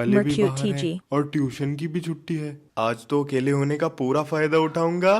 वाले भी Mercute बाहर हैं TG. और ट्यूशन की भी छुट्टी है। आज तो अकेले होने का पूरा फायदा उठाऊंगा।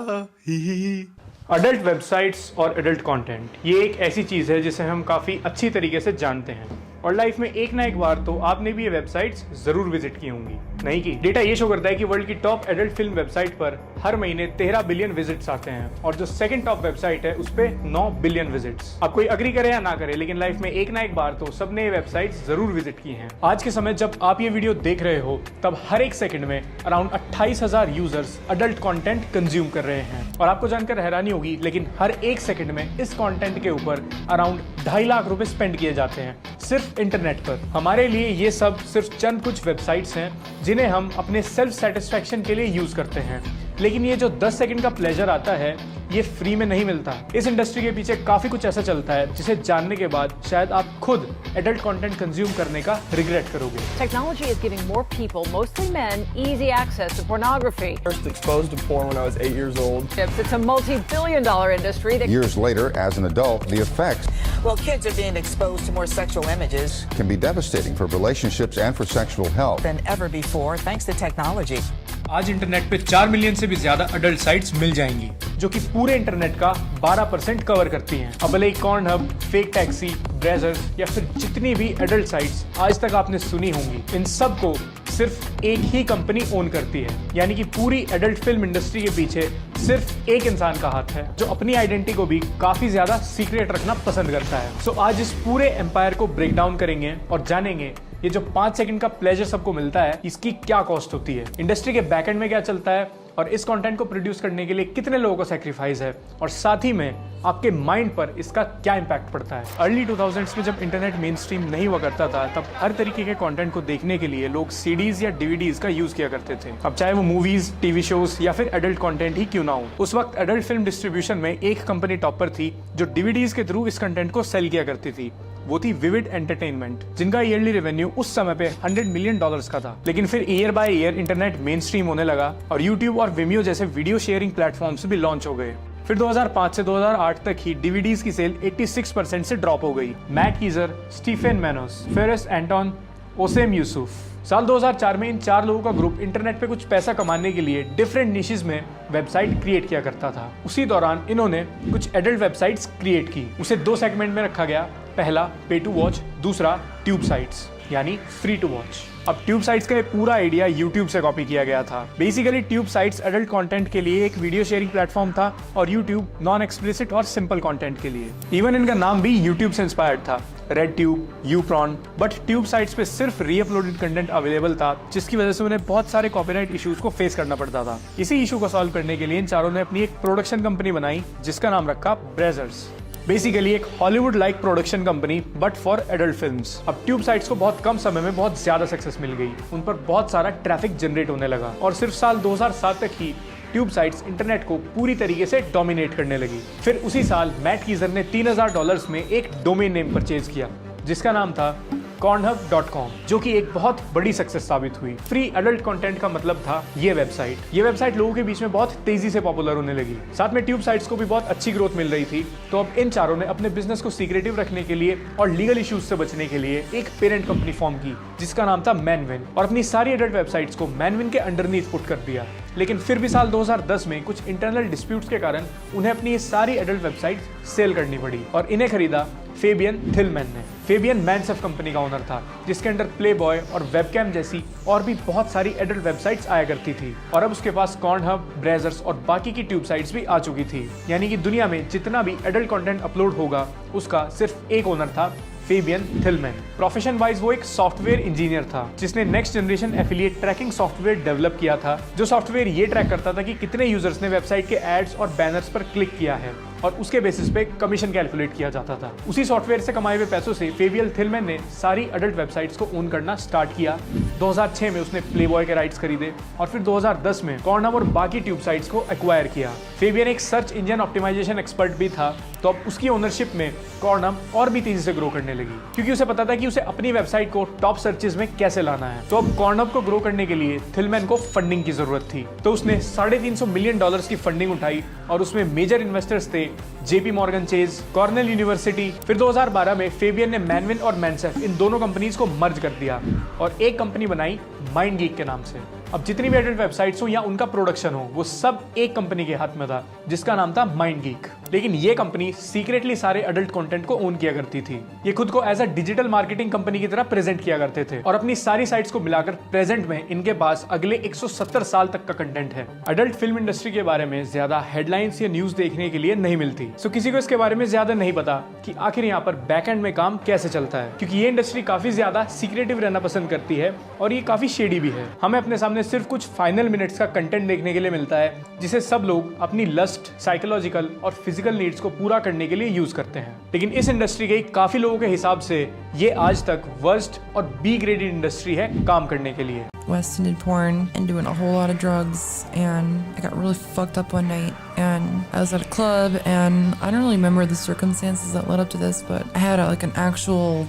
ही। अडल्ट वेबसाइट्स और एडल्ट कंटेंट ये एक ऐसी चीज़ है जिसे हम काफ़ी अच्छी तरीके से जानते हैं और लाइफ में एक ना एक बार तो आपने भी ये वेबसाइट्स जरूर विजिट की होंगी। नहीं की डेटा ये शो करता है कि वर्ल्ड की टॉप एडल्ट फिल्म वेबसाइट पर हर महीने 13 बिलियन विजिट्स आते हैं और जो सेकंड टॉप वेबसाइट है उस पे 9 बिलियन विजिट्स। अब कोई अग्री करे या ना करे, लेकिन लाइफ में एक ना एक बार तो सबने ये वेबसाइट्स जरूर विजिट की हैं। आज के समय जब आप ये वीडियो देख रहे हो तब हर एक सेकंड में around 28,000 users adult content consume कर रहे हैं और आपको जानकर हैरानी होगी, लेकिन हर एक सेकंड में इस कंटेंट के ऊपर अराउंड 2.5 लाख रुपए स्पेंड किए जाते हैं सिर्फ इंटरनेट पर। हमारे लिए ये सब सिर्फ चंद कुछ वेबसाइट्स हैं जिन्हें हम अपने सेल्फ सेटिस्फैक्शन के लिए यूज करते हैं, लेकिन ये जो 10 सेकंड का प्लेजर आता है ये फ्री में नहीं मिलता। इस इंडस्ट्री के पीछे काफी कुछ ऐसा चलता है जिसे जानने के बाद शायद आप खुद एडल्ट कंटेंट कंज्यूम करने का रिग्रेट करोगे। Technology is giving more people, mostly men, easy access to pornography. First exposed to porn when I was 8 years old. It's a multi-billion-dollar industry that Years later, as an adult, the effects Well, kids are being exposed to more sexual images can be devastating for relationships and for sexual health. than ever before, thanks to technology. आज internet पे 4 million से भी ज्यादा adult sites मिल जाएंगी जो कि पूरे internet का 12% कवर करती हैं। अब भले कॉर्नहब, फेक टैक्सी, ब्रेजर्स या फिर जितनी भी एडल्ट साइट्स आज तक आपने सुनी होंगी, इन सब को सिर्फ एक ही कंपनी ओन करती है। यानी कि पूरी एडल्ट फिल्म इंडस्ट्री के पीछे सिर्फ एक इंसान का हाथ है जो अपनी आइडेंटिटी को भी काफी ज्यादा सीक्रेट रखना पसंद करता है। सो आज इस पूरे एम्पायर को ब्रेक डाउन करेंगे और जानेंगे ये जो 5 सेकंड का प्लेजर सबको मिलता है इसकी क्या कॉस्ट होती है, इंडस्ट्री के बैकएंड में क्या चलता है और इस कंटेंट को प्रोड्यूस करने के लिए कितने लोगों का सैक्रिफाइस है और साथ ही में आपके माइंड पर इसका क्या इंपैक्ट पड़ता है। अर्ली 2000s में जब इंटरनेट मेन स्ट्रीम नहीं हुआ करता था तब हर तरीके के कंटेंट को देखने के लिए लोग सीडीज या डीवीडीज का यूज किया करते थे। अब चाहे वो मूवीज, टीवी शोज या फिर एडल्ट कंटेंट ही क्यों ना हो, उस वक्त एडल्ट फिल्म डिस्ट्रीब्यूशन में एक कंपनी टॉप पर थी जो डीवीडीज के थ्रू इस कंटेंट को सेल किया करती थी। वो थी विविड एंटरटेनमेंट, जिनका ईयरली रेवेन्यू उस समय पे $100 मिलियन का था। लेकिन फिर year by year internet main stream होने लगा और यूट्यूब और विमियो जैसे वीडियो शेयरिंग प्लेटफॉर्म्स भी लॉन्च हो गए। फिर 2005 से 2008 तक ही डीवीडीज की सेल 86% से ड्रॉप हो गई। Matt Keezer, Stephane Manos, Feras Antoon, Ouissam Youssef. साल 2004 में इन 4 लोगों का ग्रुप इंटरनेट पे कुछ पैसा कमाने के लिए डिफरेंट निशेस में वेबसाइट क्रिएट किया करता था। उसी दौरान इन्होंने कुछ एडल्ट वेबसाइट्स क्रिएट की। उसे 2 सेगमेंट में रखा गया, पहला पे टू वॉच, दूसरा ट्यूब साइट्स यानी फ्री टू वॉच। अब ट्यूब साइट्स का पूरा आइडिया यूट्यूब से कॉपी किया गया था। Basically tube sites adult content के लिए एक वीडियो शेयरिंग प्लेटफॉर्म था और यूट्यूब नॉन एक्सप्लिसिट और सिंपल कंटेंट के लिए। इवन इनका नाम भी यूट्यूब से इंस्पायर्ड था, RedTube, YouPorn. But tube sites पे सिर्फ रीअपलोडेड कंटेंट अवेलेबल था, जिसकी वजह से उन्हें बहुत सारे कॉपीराइट इश्यूज को फेस करना पड़ता था। इसी इशू को सॉल्व करने के लिए इन चारों ने अपनी एक प्रोडक्शन कंपनी बनाई जिसका नाम रखा ब्रेजर्स। बेसिकली एक Hollywood like production company but for adult films. अब ट्यूब साइट्स को बहुत कम समय में बहुत ज्यादा सक्सेस मिल गई, उन पर बहुत सारा ट्रैफिक जनरेट होने लगा और सिर्फ साल 2007 तक ही ट्यूब साइट्स इंटरनेट को पूरी तरीके से डोमिनेट करने लगी। फिर उसी साल मैट कीजर ने $3000 में एक डोमेन नेम परचेज किया जिसका नाम था cornhub.com, जो कि एक बहुत बड़ी सक्सेस साबित हुई। फ्री एडल्ट कंटेंट का मतलब था ये वेबसाइट लोगों के बीच में बहुत तेजी से पॉपुलर होने लगी। साथ में ट्यूब साइट्स को भी बहुत अच्छी ग्रोथ मिल रही थी। तो अब इन चारों ने अपने बिजनेस को सीक्रेटिव रखने के लिए और लीगल इश्यूज से बचने के लिए एक पेरेंट कंपनी फॉर्म की जिसका नाम था मैनविन और अपनी सारी एडल्ट वेबसाइट्स को मैनविन के अंडरनीथ पुट कर दिया। लेकिन फिर भी साल 2010 में कुछ इंटरनल डिस्प्यूट्स के कारण उन्हें अपनी ये सारी एडल्ट वेबसाइट सेल करनी पड़ी और इन्हें खरीदा फेबियन थिलमैन ने। फेबियन मैनसेफ कंपनी का ओनर था जिसके अंडर प्लेबॉय और वेबकैम जैसी और भी बहुत सारी एडल्ट वेबसाइट्स आया करती थी और अब उसके पास कॉर्नहब, ब्रेजर्स और बाकी की ट्यूब साइट्स भी आ चुकी थी। यानी कि दुनिया में जितना भी एडल्ट कंटेंट अपलोड होगा उसका सिर्फ एक ओनर था, फेबियन थिलमैन। प्रोफेशन वाइज वो एक सॉफ्टवेयर इंजीनियर था जिसने next generation affiliate tracking software develop किया था, जो सॉफ्टवेयर ये ट्रैक करता था कि कितने यूजर्स ने वेबसाइट के एड्स और बैनर्स पर क्लिक किया है और उसके बेसिस पे कमीशन कैलकुलेट किया जाता था। उसी सॉफ्टवेयर से कमाए हुए पैसों से फेबियन थिलमैन ने सारी एडल्ट वेबसाइट्स को ओन करना स्टार्ट किया। 2006 में उसने प्लेबॉय के राइट्स खरीदे और फिर 2010 में कॉर्नहब और बाकी ट्यूब साइट्स को एक्वायर किया। फेबियन एक सर्च इंजन ऑप्टिमाइजेशन एक्सपर्ट भी था, तो अब उसकी ओनरशिप में कॉर्नहब और भी तेजी से ग्रो करने लगी क्योंकि उसे पता था कि उसे अपनी वेबसाइट को टॉप सर्चेज में कैसे लाना है। तो अब कॉर्नहब को ग्रो करने के लिए थिलमैन को फंडिंग की जरूरत थी, तो उसने $350 मिलियन की फंडिंग उठाई और उसमें मेजर इन्वेस्टर्स थे JP Morgan chase, Cornell university. फिर 2012 में फेबियन ने मैनविन और मैनसेफ इन दोनों कंपनीज को मर्ज कर दिया और एक कंपनी बनाई माइंडगीक के नाम से। अब जितनी भी एडल्ट वेबसाइट्स हो या उनका प्रोडक्शन हो, वो सब एक कंपनी के हाथ में था जिसका नाम था माइंडगीक। लेकिन ये कंपनी सीक्रेटली सारे एडल्ट कंटेंट को ओन किया करती थी। ये खुद को as a digital marketing company की तरह प्रेजेंट किया करते थे और अपनी सारी साइट्स को मिलाकर प्रेजेंट में इनके पास अगले 170 साल तक का कंटेंट है। एडल्ट फिल्म इंडस्ट्री के बारे में ज्यादा हेडलाइंस या न्यूज देखने के लिए नहीं मिलती, सो किसी को इसके बारे में ज्यादा नहीं पता कि आखिर यहाँ पर बैक एंड में काम कैसे चलता है, क्योंकि ये इंडस्ट्री काफी ज्यादा सीक्रेटिव रहना पसंद करती है और ये काफी शेडी भी है। हमें अपने सामने सिर्फ कुछ फाइनल मिनट्स का कंटेंट देखने के लिए मिलता है जिसे सब लोग अपनी लस्ट, साइकोलॉजिकल और फिजिकल नीड्स को पूरा करने के लिए यूज करते हैं। लेकिन इस इंडस्ट्री के काफी लोगों के हिसाब से ये आज तक वर्स्ट और बी ग्रेडेड इंडस्ट्री है काम करने के लिए। Weston did porn and doing a whole lot of drugs, and I got really fucked up one night, and I was at a club, and I don't really remember the circumstances that led up to this, but I had like an actual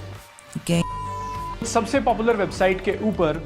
gang. सबसे popular website के ऊपर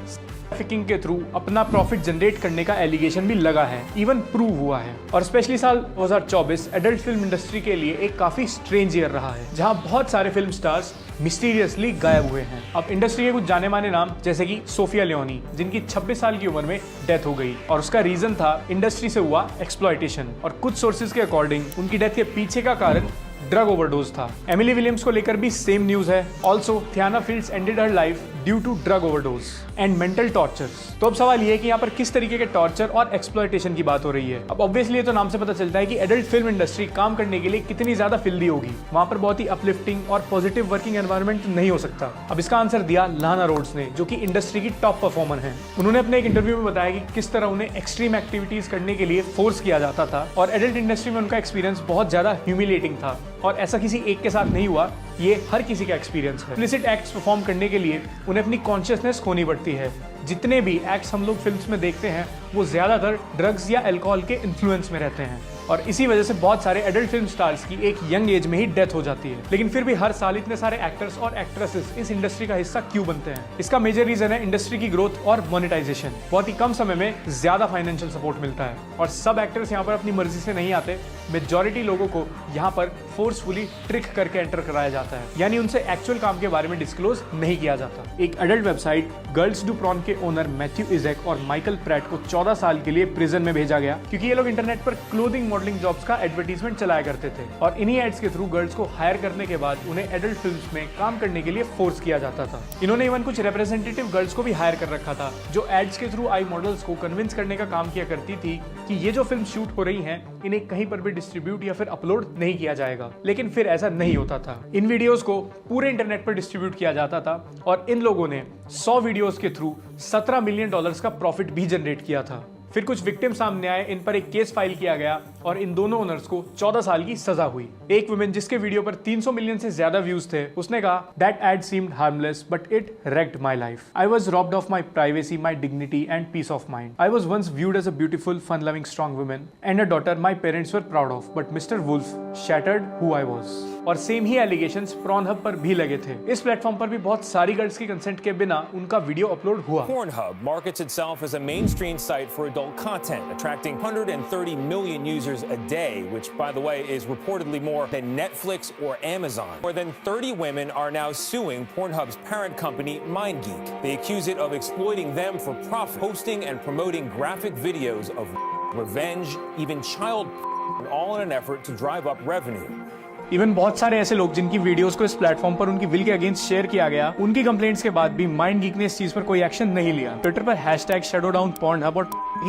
trafficking के through अपना profit generate करने का allegation भी लगा है, इवन प्रूव हुआ है। और स्पेशली साल 2024 एडल्ट फिल्म इंडस्ट्री के लिए एक काफी स्ट्रेंज ईयर रहा है, जहां बहुत सारे फिल्म स्टार्स मिस्टीरियसली गायब हुए हैं। अब इंडस्ट्री के कुछ जाने माने नाम जैसे कि सोफिया लियोनी, जिनकी 26 साल की उम्र में डेथ हो गई और उसका रीजन था इंडस्ट्री से हुआ एक्सप्लॉयटेशन, और कुछ सोर्सेज के अकॉर्डिंग उनकी डेथ के पीछे का कारण ड्रग ओवरडोज था। एमिली विलियम्स को लेकर भी सेम न्यूज है। Also Thaina Fields ended her life due to drug overdose and mental tortures. तो अब सवाल ये है कि यहाँ पर किस तरीके के टॉर्चर और एक्सप्लॉयटेशन की बात हो रही है। अब ऑब्वियसली ये तो नाम से पता चलता है कि एडल्ट फिल्म इंडस्ट्री काम करने के लिए कितनी ज्यादा फिल्दी होगी। वहां पर बहुत ही अपलिफ्टिंग और पॉजिटिव वर्किंग एनवायरनमेंट नहीं हो सकता। अब इसका आंसर दिया लाना रोड्स ने, जो कि इंडस्ट्री की टॉप परफॉर्मर है। उन्होंने अपने एक इंटरव्यू में बताया कि किस तरह उन्हें एक्सट्रीम एक्टिविटीज करने के लिए फोर्स किया जाता था और एडल्ट इंडस्ट्री में उनका एक्सपीरियंस बहुत ज्यादा ह्यूमिलेटिंग था और ऐसा किसी एक के साथ नहीं हुआ, ये हर किसी का एक्सपीरियंस है। एक्सप्लिसिट एक्ट्स परफॉर्म करने के लिए उन्हें अपनी कॉन्शियसनेस खोनी पड़ती है। जितने भी एक्ट्स हम लोग फिल्म्स में देखते हैं वो ज्यादातर ड्रग्स या अल्कोहल के इन्फ्लुएंस में रहते हैं और इसी वजह से बहुत सारे एडल्ट फिल्म स्टार्स की एक यंग एज में ही डेथ हो जाती है। लेकिन फिर भी हर साल इतने सारे एक्टर्स और एक्ट्रेसेस इस इंडस्ट्री का हिस्सा क्यों बनते हैं? इसका मेजर रीजन है इंडस्ट्री की ग्रोथ और मोनेटाइजेशन। बहुत ही कम समय में ज्यादा फाइनेंशियल सपोर्ट मिलता है और सब एक्टर्स यहाँ पर अपनी मर्जी से नहीं आते। मेजॉरिटी लोगों को यहाँ पर फोर्सफुली ट्रिक करके एंटर कराया जाता है, यानी उनसे एक्चुअल काम के बारे में डिस्क्लोज नहीं किया जाता। एक adult website Girls Do Porn के ओनर मैथ्यू इजेक और माइकल प्रैट को 14 साल के लिए प्रिजन में भेजा गया, क्योंकि ये लोग इंटरनेट पर क्लोथिंग मॉडलिंग जॉब्स का एडवर्टीजमेंट चलाया करते थे और इन्हीं एड्स के थ्रू गर्ल्स को हायर करने के बाद उन्हें एडल्ट फिल्म्स में काम करने के लिए फोर्स किया जाता था। इन्होंने इवन कुछ रिप्रेजेंटेटिव गर्ल्स को भी हायर कर रखा था, जो एड्स के थ्रू आई मॉडल्स को कन्विंस करने का काम किया करती थी कि ये जो फिल्म शूट हो रही हैं, इन्हें कहीं पर भी डिस्ट्रीब्यूट या फिर अपलोड नहीं किया जाएगा। लेकिन फिर ऐसा नहीं होता था। इन वीडियोस को पूरे इंटरनेट पर डिस्ट्रीब्यूट किया जाता था और इन लोगों ने 100 वीडियोस के थ्रू $17 मिलियन का प्रॉफिट भी जनरेट किया था। फिर कुछ विक्टिम सामने आए, इन पर एक केस फाइल किया गया और इन दोनों ओनर्स को 14 साल की सजा हुई। एक वुमेन जिसके वीडियो पर 300 मिलियन से ज्यादा व्यूज थे, उसने कहा, "That ad seemed harmless, but it wrecked my life. I was robbed of my privacy, my dignity, and peace of mind. I was once viewed as a beautiful, fun-loving, strong woman and a daughter my parents were proud of, but Mr. Wolf shattered who I was." और same ही allegations Pornhub पर भी लगे थे। इस platform पर भी बहुत सारी गर्ल्स की कंसेंट के बिना उनका वीडियो अपलोड हुआ। Pornhub markets itself as a mainstream site for adult content, attracting 130 million users a day, which, by the way, is reportedly more than Netflix or Amazon. More than 30 women are now suing Pornhub's parent company, MindGeek. They accuse it of exploiting them for profit, posting and promoting graphic videos of revenge, even child, all in an effort to drive up revenue. Even बहुत सारे ऐसे लोग जिनकी videos को इस platform पर उनकी will के अगेंस्ट शेयर किया गया, उनकी कंप्लेंट्स के बाद भी माइंडगीक ने इस चीज पर कोई एक्शन नहीं लिया। ट्विटर पर #shadowdownpornhub और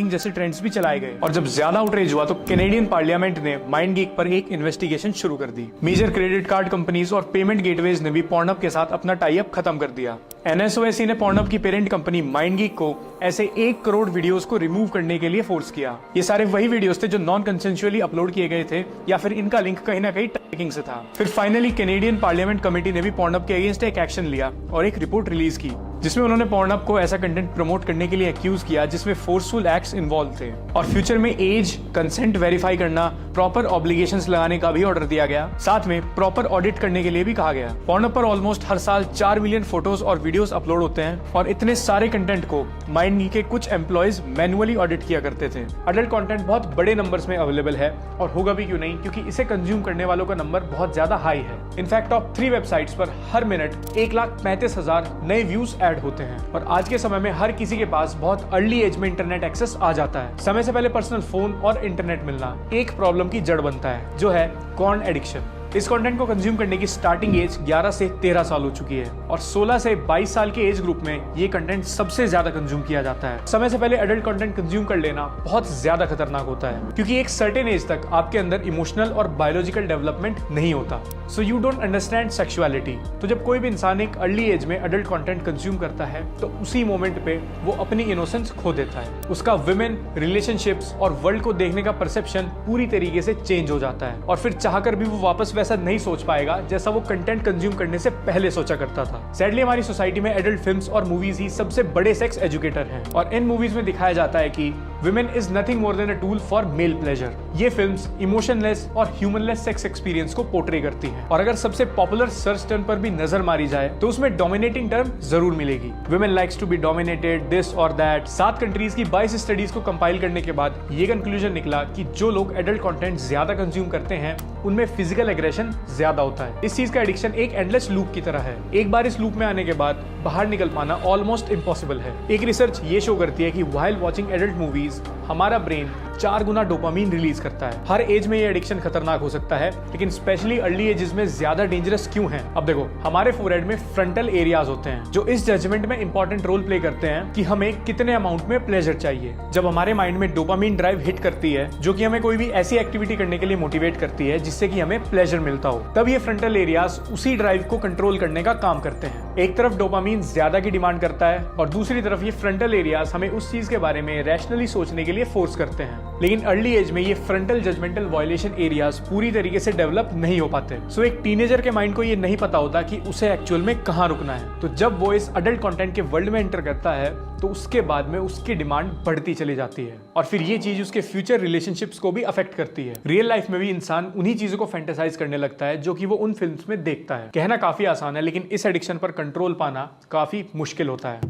जैसे ट्रेंड्स भी चलाए गए और जब ज्यादा आउटरीच हुआ तो कैनेडियन पार्लियामेंट ने माइंडगीक पर एक इन्वेस्टिगेशन शुरू कर दी। मेजर क्रेडिट कार्ड कंपनीज और पेमेंट गेटवेज ने भी Pornhub के साथ अपना टाई अप खत्म कर दिया। NSOAC ने Pornhub की पेरेंट कंपनी माइंडगीक को ऐसे 1 करोड़ वीडियोस को रिमूव करने के लिए फोर्स किया। ये सारे वही वीडियोस थे जो नॉन कंसेंशुअली अपलोड किए गए थे या फिर इनका लिंक कहीं ना कहीं ट्रैकिंग से था। फिर फाइनली कैनेडियन पार्लियामेंट कमेटी ने भी Pornhub के अगेंस्ट एक एक्शन लिया और एक रिपोर्ट रिलीज की जिसमें उन्होंने पोर्नहब को ऐसा कंटेंट प्रमोट करने के लिए एक्यूज किया जिसमें फोर्सफुल एक्ट्स इन्वॉल्व थे और फ्यूचर में एज, कंसेंट वेरीफाई करना, प्रॉपर ऑब्लिगेशंस लगाने का भी ऑर्डर दिया गया। साथ में प्रॉपर ऑडिट करने के लिए भी कहा गया। पोर्नहब पर ऑलमोस्ट हर साल 4 मिलियन फोटोज और वीडियोस अपलोड होते हैं और इतने सारे कंटेंट को माइंड के कुछ एम्प्लॉयज मैनुअली ऑडिट किया करते थे। अडल्ट कंटेंट बहुत बड़े नंबर्स में अवेलेबल है और होगा भी क्यों नहीं, क्योंकि इसे कंज्यूम करने वालों का नंबर बहुत ज्यादा हाई है। इनफैक्ट टॉप 3 वेबसाइट्स पर हर मिनट 1,35,000 नए व्यूज ऐड होते हैं और आज के समय में हर किसी के पास बहुत अर्ली एज में इंटरनेट एक्सेस आ जाता है। समय से पहले पर्सनल फोन और इंटरनेट मिलना एक प्रॉब्लम की जड़ बनता है, जो है कॉर्न एडिक्शन। इस कंटेंट को कंज्यूम करने की स्टार्टिंग एज 11 से 13 साल हो चुकी है और 16 से 22 साल के एज ग्रुप में ये कंटेंट सबसे ज्यादा कंज्यूम किया जाता है। समय से पहले एडल्ट कंटेंट कंज्यूम कर लेना बहुत ज्यादा खतरनाक होता है, क्योंकि एक सर्टेन एज तक आपके अंदर इमोशनल और बायोलॉजिकल डेवलपमेंट नहीं होता, so you don't understand sexuality. तो जब कोई भी इंसान एक अर्ली एज में एडल्ट कंटेंट कंज्यूम करता है तो उसी मोमेंट पे वो अपनी इनोसेंस खो देता है। उसका विमेन, रिलेशनशिप्स और वर्ल्ड को देखने का परसेप्शन पूरी तरीके से चेंज हो जाता है और फिर चाहकर भी वो वापस वैसा नहीं सोच पाएगा जैसा वो कंटेंट कंज्यूम करने से पहले सोचा करता था। सैडली हमारी सोसाइटी में एडल्ट फिल्म्स और मूवीज ही सबसे बड़े सेक्स एजुकेटर हैं और इन मूवीज में दिखाया जाता है कि women is nothing more than a tool for male pleasure. ये फिल्म्स इमोशनलेस और ह्यूमनलेस सेक्स एक्सपीरियंस को पोर्ट्रे करती हैं और अगर सबसे पॉपुलर सर्च टर्म पर भी नजर मारी जाए तो उसमें डोमिनेटिंग टर्म जरूर मिलेगी। Women likes to be dominated, this और दैट। 7 कंट्रीज की 22 स्टडीज को कंपाइल करने के बाद ये कंक्लूजन निकला कि जो लोग एडल्ट कंटेंट ज्यादा कंज्यूम करते हैं उनमें फिजिकल एग्रेशन ज्यादा होता है। इस चीज का एडिक्शन एक एंडलेस लूप की तरह है। एक बार इस लूप में आने के बाद बाहर निकल पाना ऑलमोस्ट इम्पॉसिबल है। एक रिसर्च ये शो करती है कि व्हाइल वॉचिंग एडल्ट मूवीज हमारा ब्रेन 4 गुना डोपामीन रिलीज करता है। हर एज में ये एडिक्शन खतरनाक हो सकता है, लेकिन स्पेशली अर्ली एजेस में ज्यादा डेंजरस क्यों है? अब देखो, हमारे फोरहेड में फ्रंटल एरियाज होते हैं जो इस जजमेंट में इंपॉर्टेंट रोल प्ले करते हैं कि हमें कितने अमाउंट में प्लेजर चाहिए। जब हमारे माइंड में डोपामीन ड्राइव हिट करती है जो कि हमें कोई भी ऐसी एक्टिविटी करने के लिए मोटिवेट करती है जिससे कि हमें प्लेजर मिलता हो, तब ये फ्रंटल एरियाज उसी ड्राइव को कंट्रोल करने का काम करते हैं। एक तरफ डोपामीन ज्यादा की डिमांड करता है और दूसरी तरफ ये फ्रंटल एरियाज हमें उस चीज के बारे में रैशनली सोचने के लिए फोर्स करते हैं। लेकिन अर्ली एज में ये फ्रंटल जजमेंटल वायलेशन एरियाज पूरी तरीके से डेवलप नहीं हो पाते। सो एक टीनेजर के माइंड को ये नहीं पता होता कि उसे एक्चुअल में कहाँ रुकना है। तो जब वो इस अडल्ट कंटेंट के वर्ल्ड में एंटर करता है तो उसके बाद में उसकी डिमांड बढ़ती चली जाती है और फिर ये चीज उसके फ्यूचर रिलेशनशिप्स को भी अफेक्ट करती है। रियल लाइफ में भी इंसान उन्हीं चीजों को फैंटेसाइज करने लगता है जो कि वो उन फिल्म्स में देखता है। कहना काफी आसान है, लेकिन इस एडिक्शन पर कंट्रोल पाना काफी मुश्किल होता है।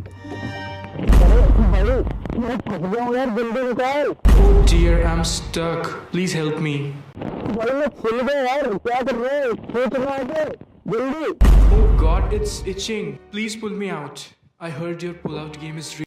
Oh dear, I'm stuck. Please help me. Oh God, it's itching. Please pull me out. I heard your pull-out game is